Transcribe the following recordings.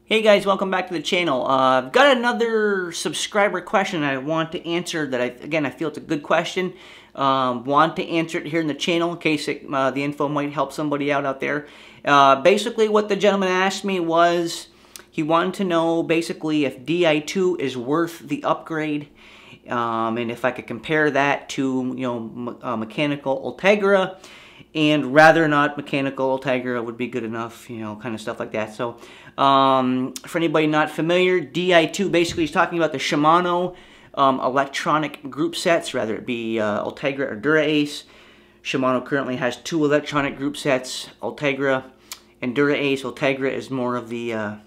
Hey guys, welcome back to the channel. I've got another subscriber question I want to answer that I feel it's a good question. Want to answer it here in the channel in case the info might help somebody out there. Basically what the gentleman asked me was he wanted to know basically if Di2 is worth the upgrade, and if I could compare that to mechanical Ultegra, and rather not mechanical Ultegra would be good enough, kind of stuff like that. So for anybody not familiar, Di2 basically is talking about the Shimano electronic group sets, whether it be Ultegra or Dura-Ace. Shimano currently has 2 electronic group sets, Ultegra and Dura-Ace. Ultegra is more of the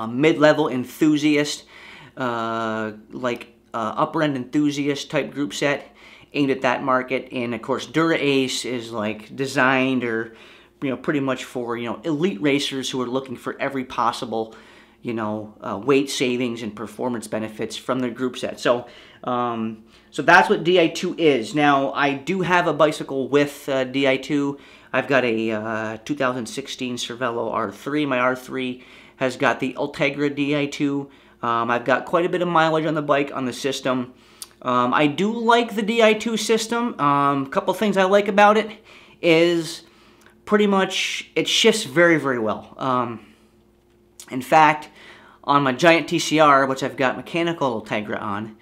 mid-level enthusiast, upper end enthusiast type group set aimed at that market, and of course Dura-Ace is like designed or pretty much for elite racers who are looking for every possible weight savings and performance benefits from their group set. So so that's what Di2 is. Now I do have a bicycle with Di2. I've got a 2016 Cervelo R3. My R3 has got the Ultegra Di2. I've got quite a bit of mileage on the bike, on the system. I do like the Di2 system. A couple things I like about it is pretty much it shifts very, very well. In fact, on my Giant TCR, which I've got mechanical Ultegra on,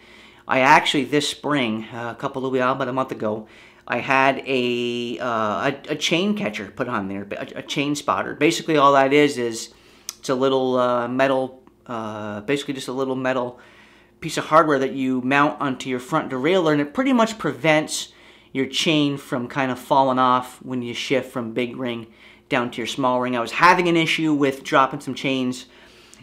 I actually this spring, about a month ago, I had a chain catcher put on there, a chain spotter. Basically, all that is it's a little metal, basically just a little metal piece of hardware that you mount onto your front derailleur, and it pretty much prevents your chain from kind of falling off when you shift from big ring down to your small ring. I was having an issue with dropping some chains,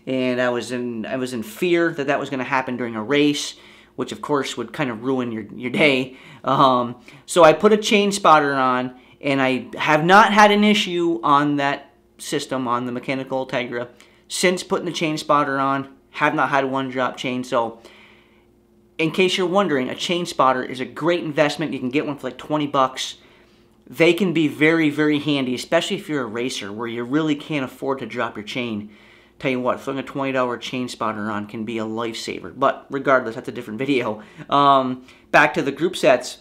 and I was in fear that that was going to happen during a race, which of course would kind of ruin your day. So I put a chain spotter on, and I have not had an issue on that system, on the mechanical Ultegra, since putting the chain spotter on. Have not had one drop chain. So in case you're wondering, a chain spotter is a great investment. You can get one for like 20 bucks. They can be very, very handy, especially if you're a racer where you really can't afford to drop your chain. Tell you what, throwing a $20 chain spotter on can be a lifesaver. But regardless, that's a different video. Back to the group sets.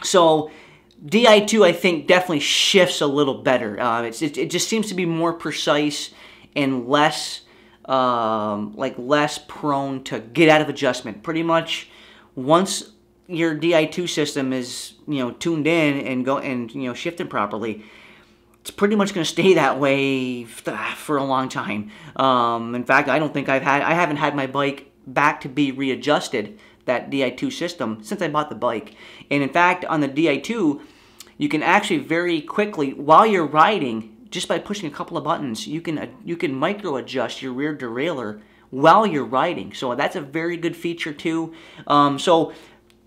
So Di2, I think, definitely shifts a little better. It just seems to be more precise and less less prone to get out of adjustment. Pretty much once your Di2 system is tuned in and shifted properly, it's pretty much going to stay that way for a long time. In fact, I haven't had my bike back to be readjusted, that Di2 system, since I bought the bike. And in fact, on the Di2, you can actually very quickly, while you're riding, just by pushing a couple of buttons, you can micro adjust your rear derailleur while you're riding. So that's a very good feature too. So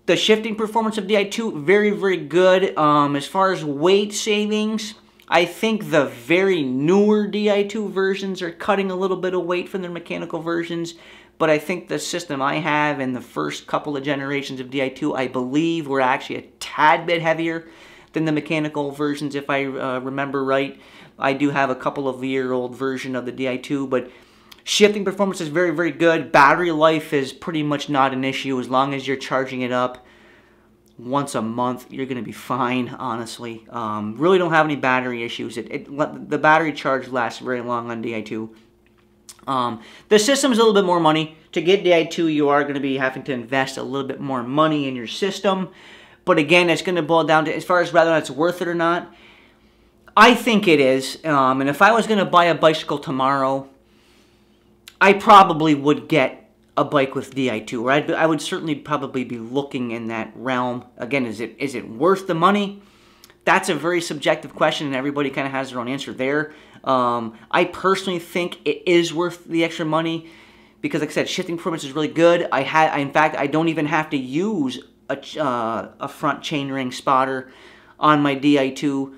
the shifting performance of Di2, very, very good. As far as weight savings, I think the very newer Di2 versions are cutting a little bit of weight from their mechanical versions. But I think the system I have in the first couple of generations of Di2, I believe, were actually a tad bit heavier than the mechanical versions, if I remember right. I do have a couple of year-old version of the Di2, but shifting performance is very, very good. Battery life is pretty much not an issue. As long as you're charging it up once a month, you're going to be fine, honestly. Really don't have any battery issues. The battery charge lasts very long on Di2. The system is a little bit more money. To get Di2, you are going to be having to invest a little bit more money in your system. But again, it's going to boil down to, as far as whether it's worth it or not, I think it is. And if I was going to buy a bicycle tomorrow, I probably would get a bike with Di2. Or I would certainly probably be looking in that realm. Again, is it worth the money? That's a very subjective question, and everybody kind of has their own answer there. I personally think it is worth the extra money because, like I said, shifting performance is really good. In fact, I don't even have to use a front chainring spotter on my Di2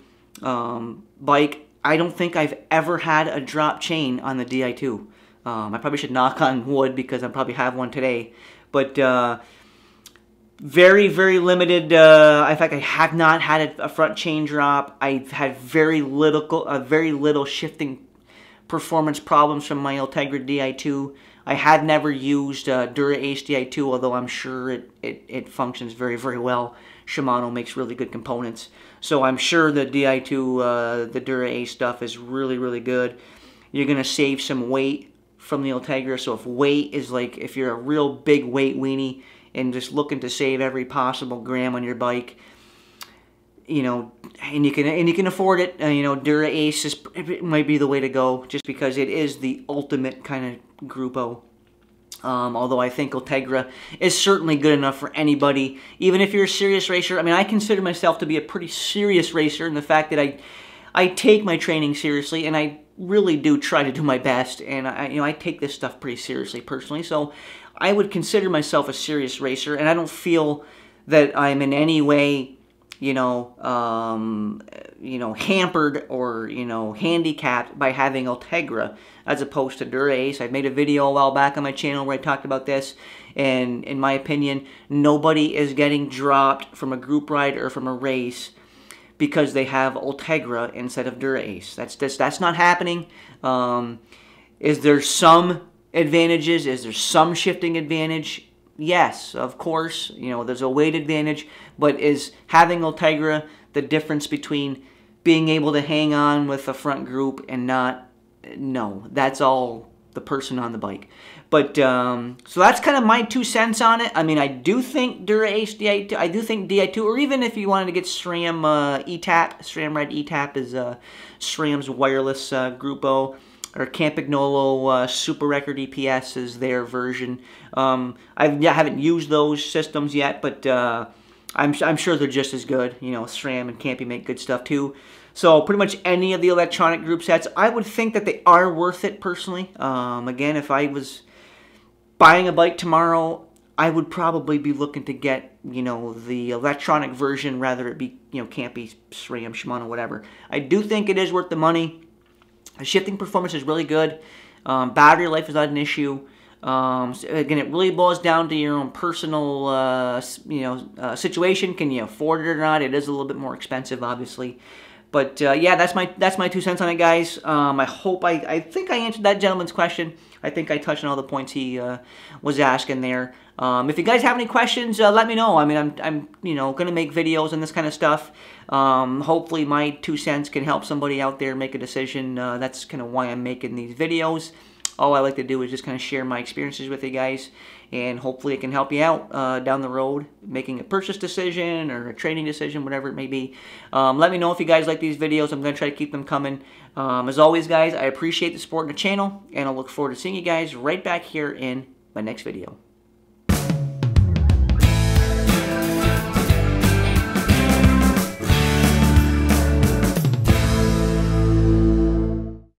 bike. I don't think I've ever had a drop chain on the Di2. I probably should knock on wood because I probably have one today. But very, very limited. In fact, I have not had a front chain drop. I've had very little shifting performance problems from my Ultegra Di2. I had never used Dura Ace Di2, although I'm sure it functions very, very well. Shimano makes really good components. So I'm sure the Di2, the Dura Ace stuff is really, really good. You're going to save some weight from the Ultegra. So if weight is like, if you're a real big weight weenie and just looking to save every possible gram on your bike, you know, and you can afford it, you know, Dura Ace it might be the way to go, just because it is the ultimate kind of Gruppo. Although I think Ultegra is certainly good enough for anybody, even if you're a serious racer. I mean, I consider myself to be a pretty serious racer in the fact that I take my training seriously, and I really do try to do my best, and I take this stuff pretty seriously personally. So I would consider myself a serious racer, and I don't feel that I'm in any way, hampered or, handicapped by having Ultegra as opposed to Dura Ace. I made a video a while back on my channel where I talked about this, and in my opinion, nobody is getting dropped from a group ride or from a race because they have Ultegra instead of Dura Ace. That's not happening. Is there some advantages? Is there some shifting advantage? Yes, of course, there's a weight advantage, but is having Ultegra the difference between being able to hang on with a front group and not? No, that's all the person on the bike. But, so that's kind of my 2 cents on it. I mean, I do think Dura Ace Di2, I do think Di2, or even if you wanted to get SRAM ETAP, SRAM Red ETAP is SRAM's wireless Gruppo, or Campagnolo Super Record EPS is their version. I haven't used those systems yet, but I'm sure they're just as good. SRAM and Campy make good stuff too. So pretty much any of the electronic group sets, I would think that they are worth it personally. Again, if I was buying a bike tomorrow, I would probably be looking to get, the electronic version, rather it be, Campy, SRAM, Shimano, whatever. I do think it is worth the money. The shifting performance is really good. Battery life is not an issue. Again, it really boils down to your own personal, situation. Can you afford it or not? It is a little bit more expensive, obviously. But yeah, that's my 2 cents on it, guys. I think I answered that gentleman's question. I think I touched on all the points he was asking there. If you guys have any questions, let me know. I mean, I'm gonna make videos on this kind of stuff. Hopefully, my 2 cents can help somebody out there make a decision. That's kind of why I'm making these videos. All I like to do is just kind of share my experiences with you guys, and hopefully it can help you out down the road, making a purchase decision or a training decision, whatever it may be. Let me know if you guys like these videos. I'm going to try to keep them coming. As always, guys, I appreciate the support in the channel, and I look forward to seeing you guys right back here in my next video.